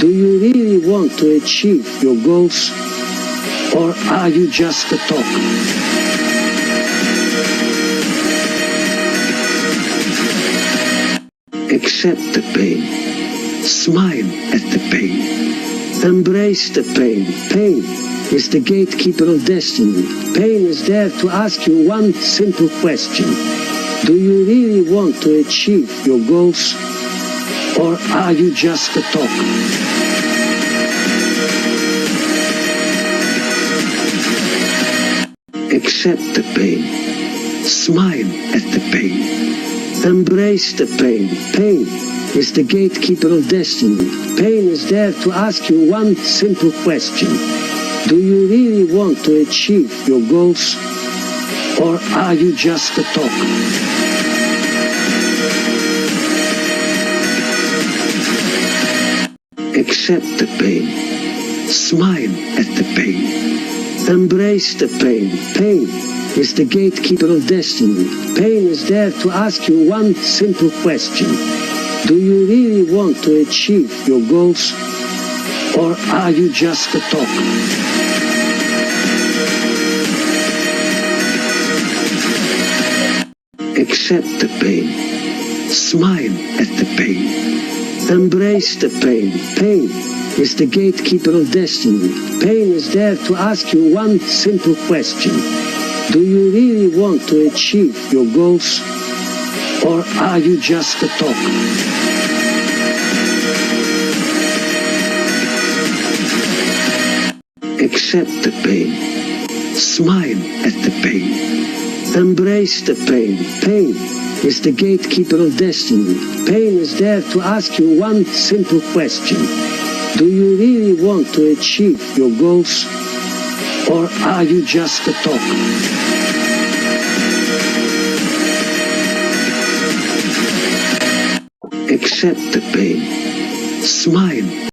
Do you really want to achieve your goals? Or are you just a talker? Accept the pain. Smile at the pain. Embrace the pain. Pain is the gatekeeper of destiny. Pain is there to ask you one simple question. Do you really want to achieve your goals? Or are you just a talker? Accept the pain. Smile at the pain. Embrace the pain. Pain is the gatekeeper of destiny. Pain is there to ask you one simple question. Do you really want to achieve your goals? Or are you just a talker? Accept the pain. Smile at the pain. Embrace the pain. Pain is the gatekeeper of destiny. Pain is there to ask you one simple question. Do you really want to achieve your goals? Or are you just a talker? Accept the pain. Smile at the pain. Embrace the pain. Pain is the gatekeeper of destiny. Pain is there to ask you one simple question. Do you really want to achieve your goals? Or are you just a talker? Accept the pain. Smile at the pain. Embrace the pain. Pain is the gatekeeper of destiny. Pain is there to ask you one simple question. Do you really want to achieve your goals? Or are you just a talker? Accept the pain. Smile